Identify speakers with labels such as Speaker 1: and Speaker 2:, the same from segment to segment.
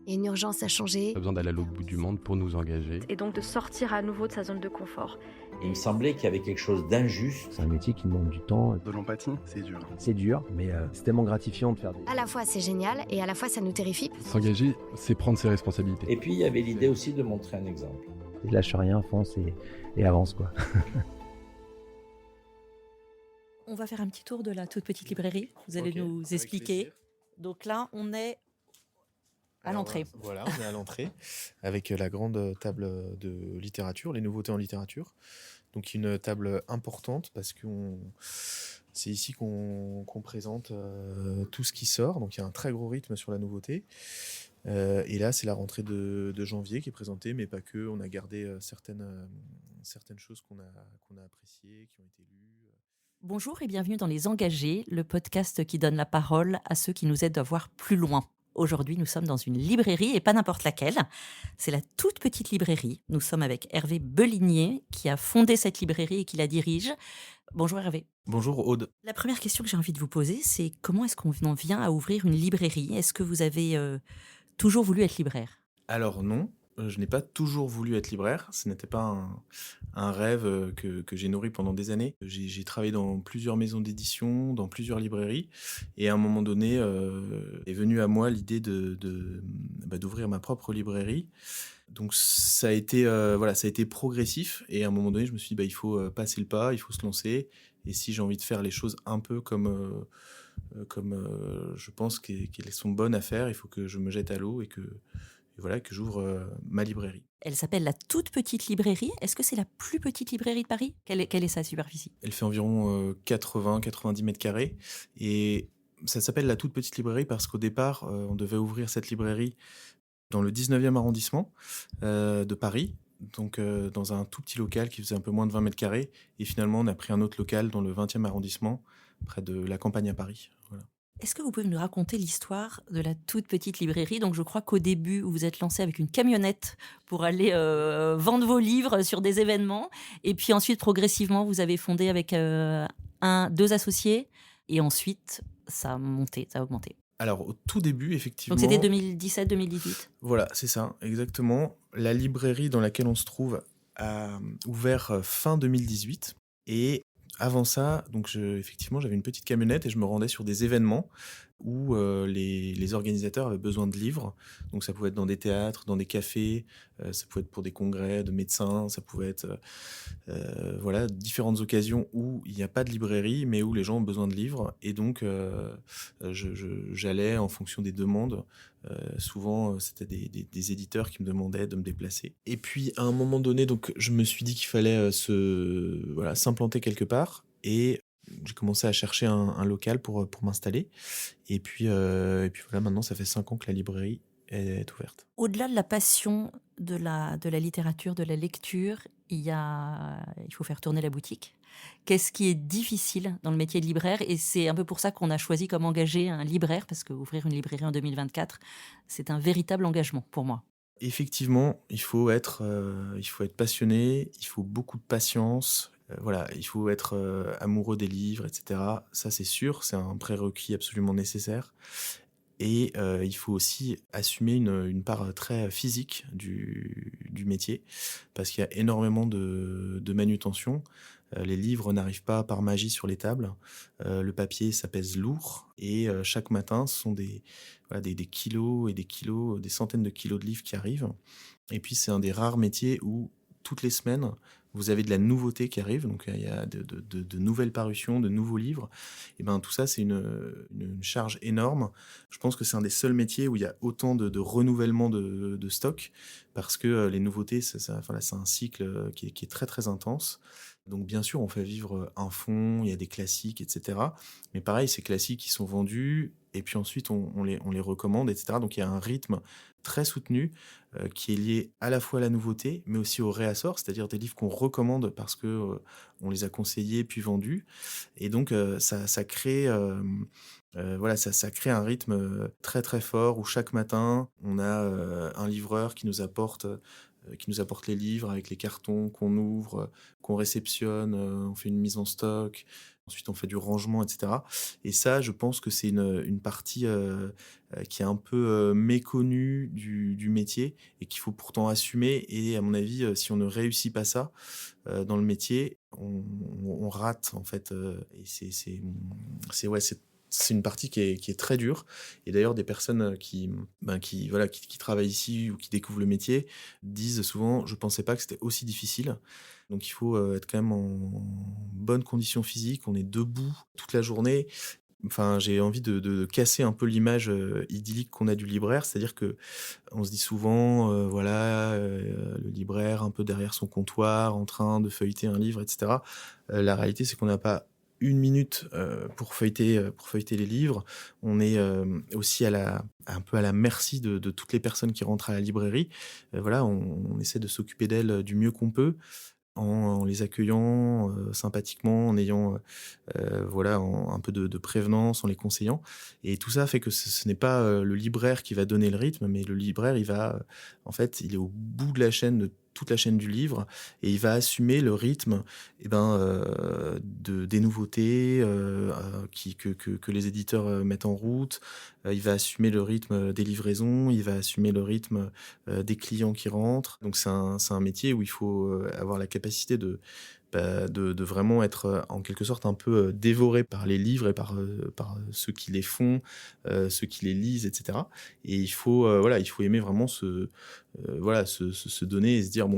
Speaker 1: Il y a une urgence à changer.
Speaker 2: Pas besoin d'aller à l'autre bout du monde pour nous engager.
Speaker 3: Et donc de sortir à nouveau de sa zone de confort.
Speaker 4: Il me semblait qu'il y avait quelque chose d'injuste.
Speaker 5: C'est un métier qui demande du temps.
Speaker 6: De l'empathie, c'est dur.
Speaker 5: C'est dur, mais c'est tellement gratifiant de faire des...
Speaker 1: À la fois c'est génial et à la fois ça nous terrifie.
Speaker 2: S'engager, c'est prendre ses responsabilités.
Speaker 4: Et puis il y avait l'idée aussi de montrer un exemple.
Speaker 5: Et lâche rien, fonce et avance, quoi.
Speaker 7: On va faire un petit tour de la toute petite librairie. Vous allez nous expliquer. Donc là, on est à l'entrée.
Speaker 8: Voilà, on est à l'entrée avec la grande table de littérature, les nouveautés en littérature. Donc une table importante parce que c'est ici qu'on présente tout ce qui sort. Donc il y a un très gros rythme sur la nouveauté. Et là, c'est la rentrée de janvier qui est présentée, mais pas que. On a gardé certaines choses qu'on a appréciées, qui ont été lues.
Speaker 7: Bonjour et bienvenue dans Les Engagés, le podcast qui donne la parole à ceux qui nous aident à voir plus loin. Aujourd'hui, nous sommes dans une librairie et pas n'importe laquelle. C'est la toute petite librairie. Nous sommes avec Hervé Belligné qui a fondé cette librairie et qui la dirige. Bonjour Hervé.
Speaker 8: Bonjour Aude.
Speaker 7: La première question que j'ai envie de vous poser, c'est comment est-ce qu'on en vient à ouvrir une librairie ? Est-ce que vous avez toujours voulu être libraire ?
Speaker 8: Alors non, je n'ai pas toujours voulu être libraire. Ce n'était pas un rêve que j'ai nourri pendant des années. J'ai travaillé dans plusieurs maisons d'édition, dans plusieurs librairies. Et à un moment donné, est venue à moi l'idée d'ouvrir ma propre librairie. Donc ça a été progressif. Et à un moment donné, je me suis dit, il faut passer le pas, il faut se lancer. Et si j'ai envie de faire les choses un peu comme je pense qu'elles sont bonnes à faire, il faut que je me jette à l'eau et que j'ouvre ma librairie.
Speaker 7: Elle s'appelle la toute petite librairie. Est-ce que c'est la plus petite librairie de Paris ? Quelle est sa superficie ?
Speaker 8: Elle fait environ 80-90 mètres carrés. Et ça s'appelle la toute petite librairie parce qu'au départ, on devait ouvrir cette librairie dans le 19e arrondissement de Paris. Donc dans un tout petit local qui faisait un peu moins de 20 mètres carrés. Et finalement, on a pris un autre local dans le 20e arrondissement, près de la Campagne à Paris. Voilà.
Speaker 7: Est-ce que vous pouvez nous raconter l'histoire de la toute petite librairie ? Donc je crois qu'au début, vous vous êtes lancé avec une camionnette pour aller vendre vos livres sur des événements. Et puis ensuite, progressivement, vous avez fondé avec deux associés. Et ensuite, ça a monté, ça a augmenté.
Speaker 8: Alors, au tout début, effectivement...
Speaker 7: Donc, c'était 2017-2018 ?
Speaker 8: Voilà, c'est ça, exactement. La librairie dans laquelle on se trouve a ouvert fin 2018. Et avant ça, donc effectivement, j'avais une petite camionnette et je me rendais sur des événements où les organisateurs avaient besoin de livres. Donc, ça pouvait être dans des théâtres, dans des cafés, ça pouvait être pour des congrès de médecins, ça pouvait être différentes occasions où il n'y a pas de librairie, mais où les gens ont besoin de livres. Et donc, j'allais en fonction des demandes. Souvent, c'était des éditeurs qui me demandaient de me déplacer. Et puis, à un moment donné, donc, je me suis dit qu'il fallait s'implanter quelque part. Et j'ai commencé à chercher un local pour m'installer. Et puis voilà, maintenant, ça fait 5 ans que la librairie est ouverte.
Speaker 7: Au-delà de la passion de la littérature, de la lecture, il faut faire tourner la boutique. Qu'est-ce qui est difficile dans le métier de libraire ? Et c'est un peu pour ça qu'on a choisi comme engagé un libraire, parce qu'ouvrir une librairie en 2024, c'est un véritable engagement pour moi.
Speaker 8: Effectivement, il faut être passionné, il faut beaucoup de patience. Il faut être amoureux des livres, etc. Ça, c'est sûr, c'est un prérequis absolument nécessaire. Et il faut aussi assumer une part très physique du métier, parce qu'il y a énormément de manutention. Les livres n'arrivent pas par magie sur les tables. Le papier, ça pèse lourd. Et chaque matin, ce sont des kilos et des kilos, des centaines de kilos de livres qui arrivent. Et puis, c'est un des rares métiers où, toutes les semaines, vous avez de la nouveauté qui arrive, donc il y a de nouvelles parutions, de nouveaux livres. Et tout ça, c'est une charge énorme. Je pense que c'est un des seuls métiers où il y a autant de renouvellement de stock, parce que les nouveautés, c'est un cycle qui est très très intense. Donc bien sûr, on fait vivre un fond, il y a des classiques, etc. Mais pareil, ces classiques, ils sont vendus, et puis ensuite, on les recommande, etc. Donc il y a un rythme très soutenu qui est lié à la fois à la nouveauté, mais aussi au réassort, c'est-à-dire des livres qu'on recommande parce que on les a conseillés puis vendus. Et donc ça crée ça crée un rythme très très fort où chaque matin on a un livreur qui nous apporte qui nous apportent les livres avec les cartons qu'on ouvre, qu'on réceptionne, on fait une mise en stock, ensuite on fait du rangement, etc. Et ça, je pense que c'est une partie qui est un peu méconnue du métier et qu'il faut pourtant assumer. Et à mon avis, si on ne réussit pas ça dans le métier, on rate en fait. Et c'est une partie qui est très dure. Et d'ailleurs, des personnes qui travaillent ici ou qui découvrent le métier disent souvent « je pensais pas que c'était aussi difficile ». Donc il faut être quand même en bonne condition physique, on est debout toute la journée. Enfin, j'ai envie de casser un peu l'image idyllique qu'on a du libraire, c'est-à-dire que on se dit souvent, le libraire un peu derrière son comptoir, en train de feuilleter un livre, etc. La réalité, c'est qu'on n'a pas une minute pour feuilleter les livres. On est aussi un peu à la merci de toutes les personnes qui rentrent à la librairie. On essaie de s'occuper d'elles du mieux qu'on peut, en les accueillant sympathiquement, en ayant un peu de prévenance, en les conseillant. Et tout ça fait que ce n'est pas le libraire qui va donner le rythme, mais le libraire, il est au bout de la chaîne, de toute la chaîne du livre, et il va assumer le rythme des nouveautés que les éditeurs mettent en route. Il va assumer le rythme des livraisons, il va assumer le rythme des clients qui rentrent. Donc c'est un métier où il faut avoir la capacité de vraiment être en quelque sorte un peu dévoré par les livres et par ceux qui les font, ceux qui les lisent, etc. Et il faut aimer vraiment se donner et se dire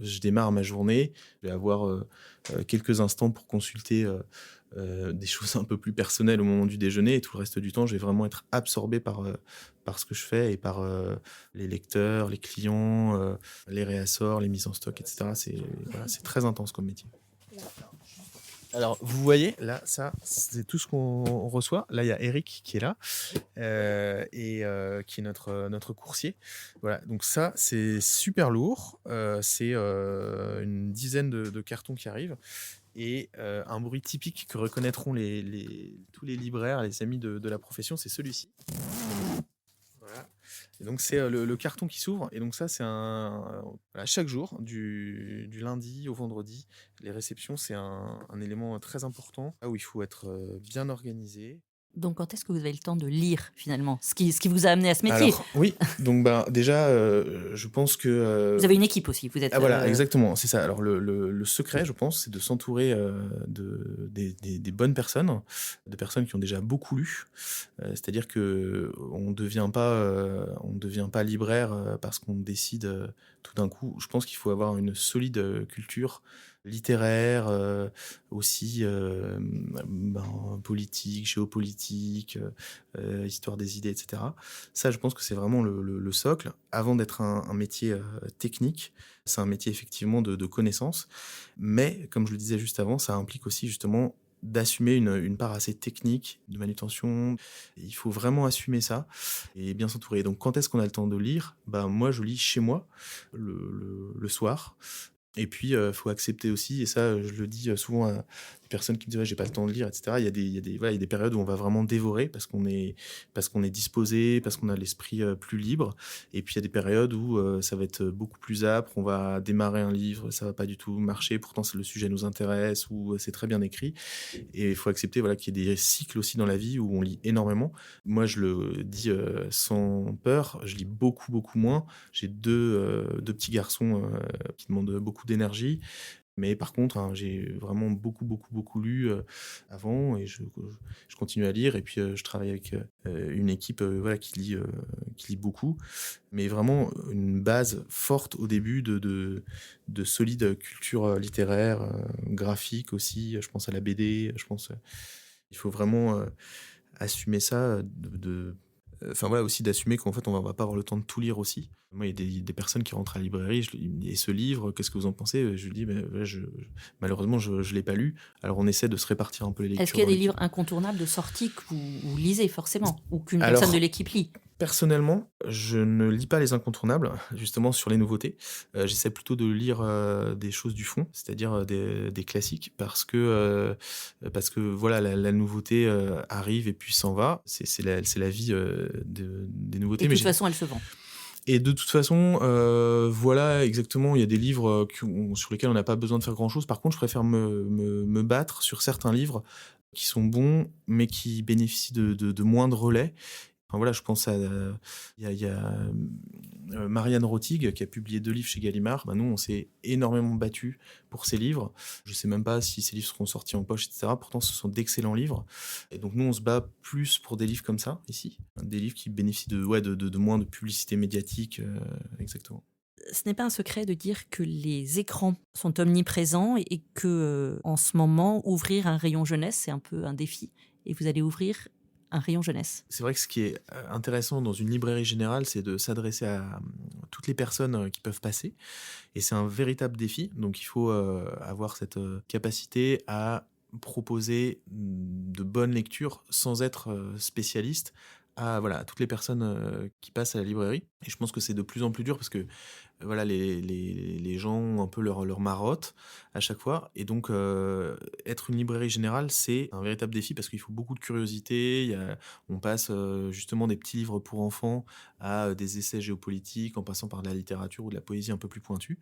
Speaker 8: je démarre ma journée, je vais avoir quelques instants pour consulter des choses un peu plus personnelles au moment du déjeuner, et tout le reste du temps, je vais vraiment être absorbé par ce que je fais et par les lecteurs, les clients, les réassorts, les mises en stock, etc. C'est très intense comme métier. Alors, vous voyez, là, ça, c'est tout ce qu'on reçoit. Là, il y a Eric qui est là et qui est notre coursier. Voilà, donc ça, c'est super lourd. C'est une dizaine de cartons qui arrivent. Et un bruit typique que reconnaîtront tous les libraires, les amis de la profession, c'est celui-ci. Voilà. Et donc c'est le carton qui s'ouvre. Et donc ça, c'est chaque jour, du lundi au vendredi, les réceptions, c'est un élément très important, là où il faut être bien organisé.
Speaker 7: Donc, quand est-ce que vous avez le temps de lire, finalement, ce qui vous a amené à ce métier?
Speaker 8: Alors, oui, donc déjà, je pense que...
Speaker 7: Vous avez une équipe aussi, vous êtes...
Speaker 8: voilà, exactement, c'est ça. Alors, le secret, je pense, c'est de s'entourer des bonnes personnes, de personnes qui ont déjà beaucoup lu. C'est-à-dire qu'on ne devient pas libraire parce qu'on décide tout d'un coup. Je pense qu'il faut avoir une solide culture littéraire, aussi politique, géopolitique, histoire des idées, etc. Ça, je pense que c'est vraiment le socle. Avant d'être un métier technique, c'est un métier effectivement de connaissances. Mais, comme je le disais juste avant, ça implique aussi justement d'assumer une part assez technique de manutention. Il faut vraiment assumer ça et bien s'entourer. Donc, quand est-ce qu'on a le temps de lire ? Moi, je lis chez moi le soir. Et puis, faut accepter aussi, et ça, je le dis souvent à des personnes qui me disent ouais, j'ai pas le temps de lire, etc. Il y a des périodes où on va vraiment dévorer parce qu'on est disposé, parce qu'on a l'esprit plus libre. Et puis il y a des périodes où ça va être beaucoup plus âpre. On va démarrer un livre, ça va pas du tout marcher. Pourtant, le sujet nous intéresse ou c'est très bien écrit. Et il faut accepter qu'il y ait des cycles aussi dans la vie où on lit énormément. Moi, je le dis sans peur, je lis beaucoup, beaucoup moins. J'ai deux petits garçons qui demandent beaucoup d'énergie. Mais par contre, j'ai vraiment beaucoup, beaucoup, beaucoup lu avant et je continue à lire. Et puis, je travaille avec une équipe qui lit beaucoup. Mais vraiment, une base forte au début de solide culture littéraire, graphique aussi. Je pense à la BD. Il faut vraiment assumer ça, aussi d'assumer qu'en fait, on va pas avoir le temps de tout lire aussi. Moi, il y a des personnes qui rentrent à la librairie et ce livre, qu'est-ce que vous en pensez ? Je lui dis, malheureusement, je l'ai pas lu. Alors, on essaie de se répartir un peu les lectures.
Speaker 7: Est-ce qu'il y a des livres incontournables de sortie que vous lisez forcément ou qu'une personne de l'équipe lit ?
Speaker 8: Personnellement, je ne lis pas les incontournables, justement sur les nouveautés. J'essaie plutôt de lire des choses du fond, c'est-à-dire des classiques, parce que voilà, la nouveauté arrive et puis s'en va. C'est la vie des nouveautés.
Speaker 7: Et de toute façon, elle se vend.
Speaker 8: Et de toute façon, voilà, exactement, il y a des livres sur lesquels on n'a pas besoin de faire grand-chose. Par contre, je préfère me battre sur certains livres qui sont bons, mais qui bénéficient de moins de relais. Enfin, voilà, je pense à... Marianne Rotig, qui a publié 2 livres chez Gallimard. Nous, on s'est énormément battus pour ces livres. Je ne sais même pas si ces livres seront sortis en poche, etc. Pourtant, ce sont d'excellents livres. Et donc, nous, on se bat plus pour des livres comme ça, ici. Des livres qui bénéficient de moins de publicité médiatique, exactement.
Speaker 7: Ce n'est pas un secret de dire que les écrans sont omniprésents et que, en ce moment, ouvrir un rayon jeunesse, c'est un peu un défi. Et vous allez ouvrir un rayon jeunesse.
Speaker 8: C'est vrai que ce qui est intéressant dans une librairie générale, c'est de s'adresser à toutes les personnes qui peuvent passer. Et c'est un véritable défi. Donc il faut avoir cette capacité à proposer de bonnes lectures sans être spécialiste à toutes les personnes qui passent à la librairie. Et je pense que c'est de plus en plus dur parce que les gens ont un peu leur marotte à chaque fois. Et donc, être une librairie générale, c'est un véritable défi parce qu'il faut beaucoup de curiosité. On passe justement des petits livres pour enfants à des essais géopolitiques, en passant par de la littérature ou de la poésie un peu plus pointue.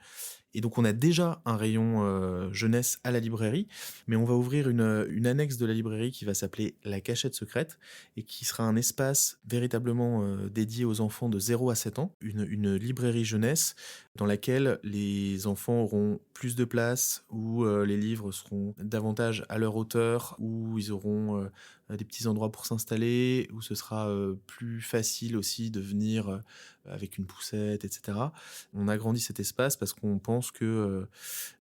Speaker 8: Et donc, on a déjà un rayon jeunesse à la librairie, mais on va ouvrir une annexe de la librairie qui va s'appeler La Cachette Secrète et qui sera un espace véritablement dédié aux enfants de 0 à 7 ans, une librairie jeunesse dans laquelle les enfants auront plus de place, où les livres seront davantage à leur hauteur, où ils auront des petits endroits pour s'installer, où ce sera plus facile aussi de venir avec une poussette, etc. On agrandit cet espace parce qu'on pense que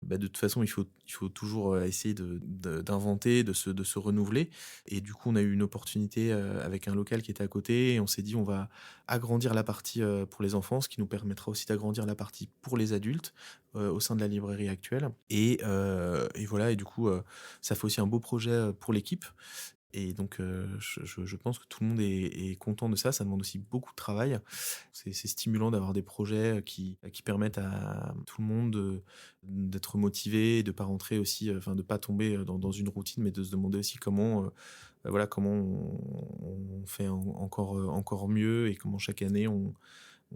Speaker 8: de toute façon, il faut toujours essayer d'inventer, de se renouveler. Et du coup, on a eu une opportunité avec un local qui était à côté et on s'est dit on va agrandir la partie pour les enfants, ce qui nous permettra aussi d'agrandir la partie pour les adultes au sein de la librairie actuelle. Et voilà, et du coup, ça fait aussi un beau projet pour l'équipe. Et donc, je pense que tout le monde est content de ça. Ça demande aussi beaucoup de travail. C'est stimulant d'avoir des projets qui permettent à tout le monde d'être motivé, de pas rentrer aussi, de pas tomber dans une routine, mais de se demander aussi comment on fait encore mieux et comment chaque année on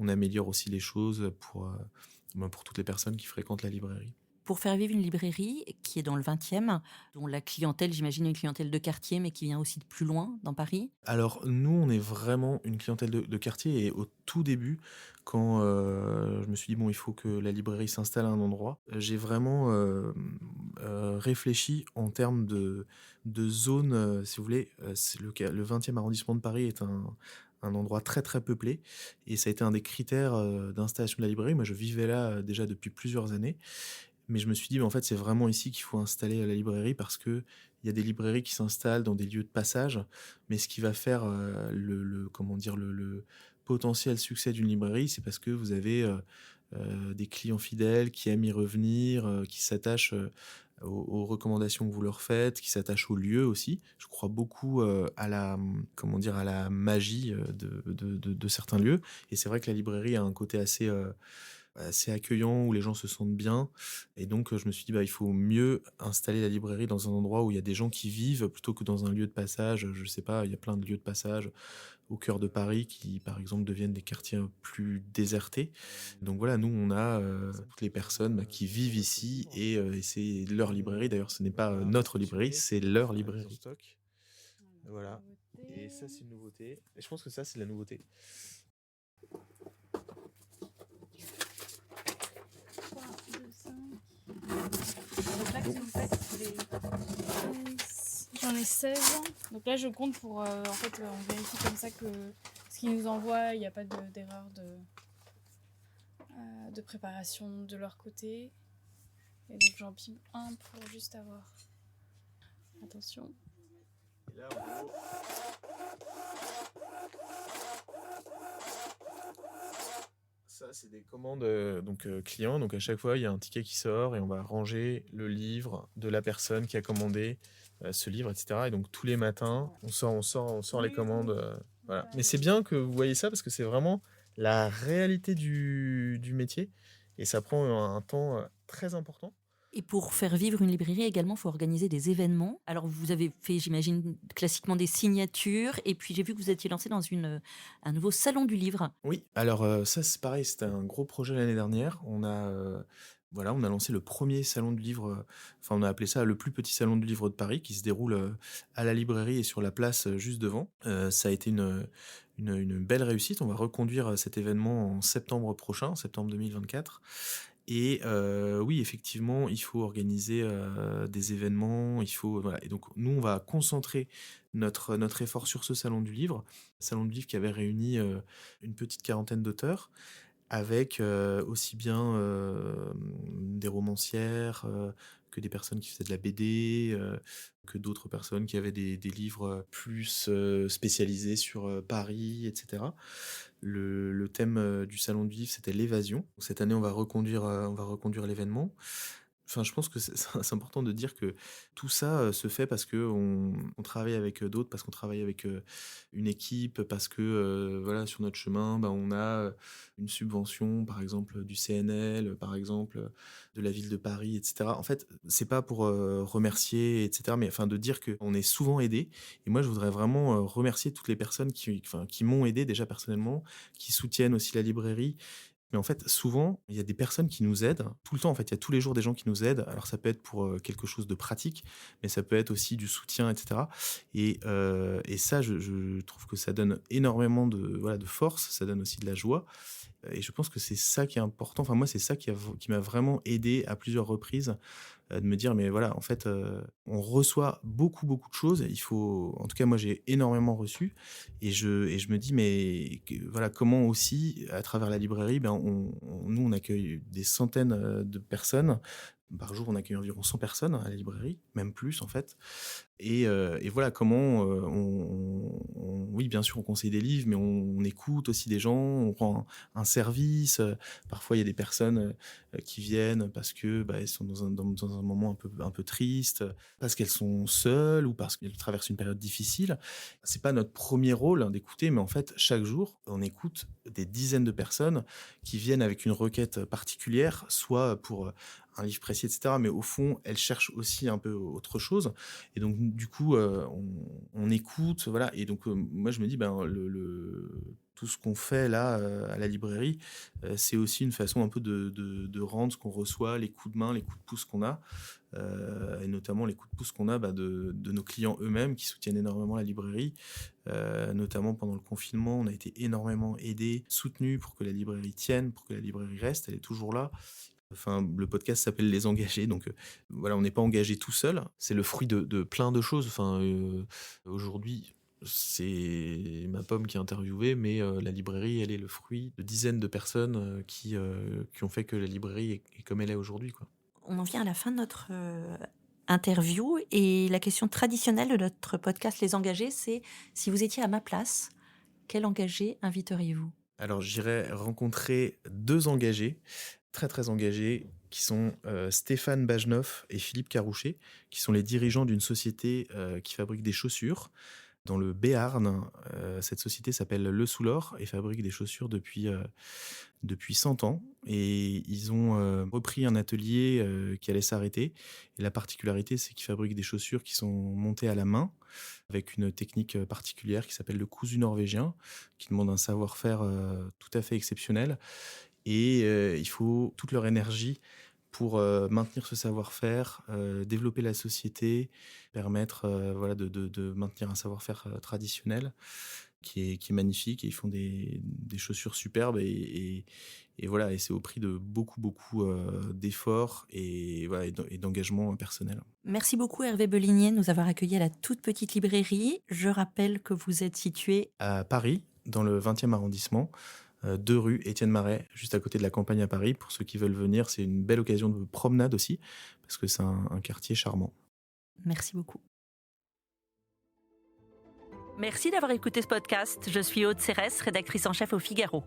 Speaker 8: améliore aussi les choses pour toutes les personnes qui fréquentent la librairie.
Speaker 7: Pour faire vivre une librairie qui est dans le 20e, dont la clientèle, j'imagine, est une clientèle de quartier, mais qui vient aussi de plus loin, dans Paris.
Speaker 8: Alors, nous, on est vraiment une clientèle de quartier. Et au tout début, quand je me suis dit, il faut que la librairie s'installe à un endroit, j'ai vraiment réfléchi en termes de zone, si vous voulez. Le 20e arrondissement de Paris est un endroit très très peuplé et ça a été un des critères d'installation de la librairie. Moi, je vivais là déjà depuis plusieurs années. Mais je me suis dit, en fait, c'est vraiment ici qu'il faut installer la librairie parce qu'il y a des librairies qui s'installent dans des lieux de passage. Mais ce qui va faire le potentiel succès d'une librairie, c'est parce que vous avez des clients fidèles qui aiment y revenir, qui s'attachent aux recommandations que vous leur faites, qui s'attachent au lieu aussi. Je crois beaucoup à la magie de certains lieux. Et c'est vrai que la librairie a un côté assez accueillant, où les gens se sentent bien. Et donc, je me suis dit, il faut mieux installer la librairie dans un endroit où il y a des gens qui vivent, plutôt que dans un lieu de passage. Je sais pas, il y a plein de lieux de passage au cœur de Paris qui, par exemple, deviennent des quartiers plus désertés. Donc voilà, nous, on a toutes les personnes qui vivent ici et c'est leur librairie. D'ailleurs, ce n'est pas notre librairie, c'est leur librairie. Voilà. Et ça, c'est une nouveauté. Et je pense que ça, c'est la nouveauté.
Speaker 6: Donc là, que vous faites, j'en ai 16. Donc là, je compte pour... en fait, on vérifie comme ça que ce qu'ils nous envoient, il n'y a pas d'erreur de préparation de leur côté. Et donc j'en pile un pour juste avoir... Attention.
Speaker 8: Et là, en gros... Ça, c'est des commandes clients. Donc, à chaque fois, il y a un ticket qui sort et on va ranger le livre de la personne qui a commandé ce livre, etc. Et donc, tous les matins, on sort les commandes. Voilà. Mais c'est bien que vous voyez ça parce que c'est vraiment la réalité du métier et ça prend un temps très important.
Speaker 7: Et pour faire vivre une librairie également, il faut organiser des événements. Alors vous avez fait, j'imagine, classiquement des signatures. Et puis j'ai vu que vous étiez lancé dans un nouveau salon du livre.
Speaker 8: Oui, alors ça c'est pareil, c'était un gros projet l'année dernière. On a lancé le premier salon du livre, on a appelé ça le plus petit salon du livre de Paris, qui se déroule à la librairie et sur la place juste devant. Ça a été une belle réussite. On va reconduire cet événement en septembre prochain, septembre 2024. Et oui, effectivement, il faut organiser des événements, voilà. Et donc, nous, on va concentrer notre effort sur ce salon du livre qui avait réuni une petite quarantaine d'auteurs, avec aussi bien des romancières que des personnes qui faisaient de la BD, que d'autres personnes qui avaient des livres plus spécialisés sur Paris, etc. Le thème du salon du livre, c'était l'évasion. Cette année, on va reconduire l'événement. Enfin, je pense que c'est important de dire que tout ça se fait parce qu'on travaille avec d'autres, parce qu'on travaille avec une équipe, parce que voilà, sur notre chemin, on a une subvention, par exemple du CNL, par exemple de la ville de Paris, etc. En fait, c'est pas pour remercier, etc., mais enfin de dire qu'on est souvent aidé. Et moi, je voudrais vraiment remercier toutes les personnes qui m'ont aidé déjà personnellement, qui soutiennent aussi la librairie. Mais en fait, souvent, il y a des personnes qui nous aident. Tout le temps, en fait, il y a tous les jours des gens qui nous aident. Alors, ça peut être pour quelque chose de pratique, mais ça peut être aussi du soutien, etc. Et ça, je trouve que ça donne énormément de force, ça donne aussi de la joie. Et je pense que c'est ça qui est important. Enfin, moi, c'est ça qui m'a vraiment aidé à plusieurs reprises, de me dire, mais voilà, en fait, on reçoit beaucoup, beaucoup de choses. En tout cas, moi, j'ai énormément reçu. Et je me dis, mais voilà, comment aussi, à travers la librairie, nous, on accueille des centaines de personnes. Par jour, on accueille environ 100 personnes à la librairie, même plus en fait. Et voilà comment oui, bien sûr, on conseille des livres, mais on écoute aussi des gens, on rend un service. Parfois, il y a des personnes qui viennent parce que elles sont dans un moment un peu triste, parce qu'elles sont seules ou parce qu'elles traversent une période difficile. C'est pas notre premier rôle d'écouter, mais en fait, chaque jour, on écoute des dizaines de personnes qui viennent avec une requête particulière, soit pour un livre précis, etc. Mais au fond, elles cherchent aussi un peu autre chose. Et donc, du coup, on écoute, voilà. Et donc, moi, je me dis, tout ce qu'on fait là à la librairie, c'est aussi une façon un peu de rendre ce qu'on reçoit, les coups de main, les coups de pouce qu'on a, et notamment les coups de pouce qu'on a de nos clients eux-mêmes qui soutiennent énormément la librairie. Notamment pendant le confinement, on a été énormément aidés, soutenus pour que la librairie tienne, pour que la librairie reste. Elle est toujours là. Enfin, le podcast s'appelle Les Engagés, donc voilà, on n'est pas engagé tout seul. C'est le fruit de plein de choses. Enfin, aujourd'hui, c'est ma pomme qui est interviewée, mais la librairie, elle est le fruit de dizaines de personnes qui ont fait que la librairie est comme elle est aujourd'hui, quoi.
Speaker 7: On en vient à la fin de notre interview et la question traditionnelle de notre podcast Les Engagés, c'est si vous étiez à ma place, quel engagé inviteriez-vous ?
Speaker 8: Alors, j'irais rencontrer 2 engagés, très très engagés, qui sont Stéphane Bajnov et Philippe Carouchet, qui sont les dirigeants d'une société qui fabrique des chaussures dans le Béarn. Cette société s'appelle Le Soulor et fabrique des chaussures depuis 100 ans. Et ils ont repris un atelier qui allait s'arrêter. Et la particularité, c'est qu'ils fabriquent des chaussures qui sont montées à la main, avec une technique particulière qui s'appelle le cousu norvégien, qui demande un savoir-faire tout à fait exceptionnel. Et il faut toute leur énergie pour maintenir ce savoir-faire, développer la société, permettre de maintenir un savoir-faire traditionnel qui est magnifique. Et ils font des chaussures superbes et voilà, et c'est au prix de beaucoup d'efforts et d'engagement personnel.
Speaker 7: Merci beaucoup Hervé Belinier de nous avoir accueillis à la toute petite librairie. Je rappelle que vous êtes situé
Speaker 8: à Paris, dans le 20e arrondissement, 2 rue Étienne Marais, juste à côté de la Campagne à Paris. Pour ceux qui veulent venir, c'est une belle occasion de promenade aussi, parce que c'est un quartier charmant.
Speaker 7: Merci beaucoup. Merci d'avoir écouté ce podcast. Je suis Aude Cérès, rédactrice en chef au Figaro.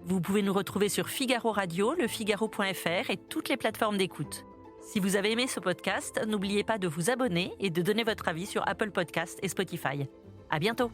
Speaker 7: Vous pouvez nous retrouver sur Figaro Radio, lefigaro.fr et toutes les plateformes d'écoute. Si vous avez aimé ce podcast, n'oubliez pas de vous abonner et de donner votre avis sur Apple Podcasts et Spotify. À bientôt.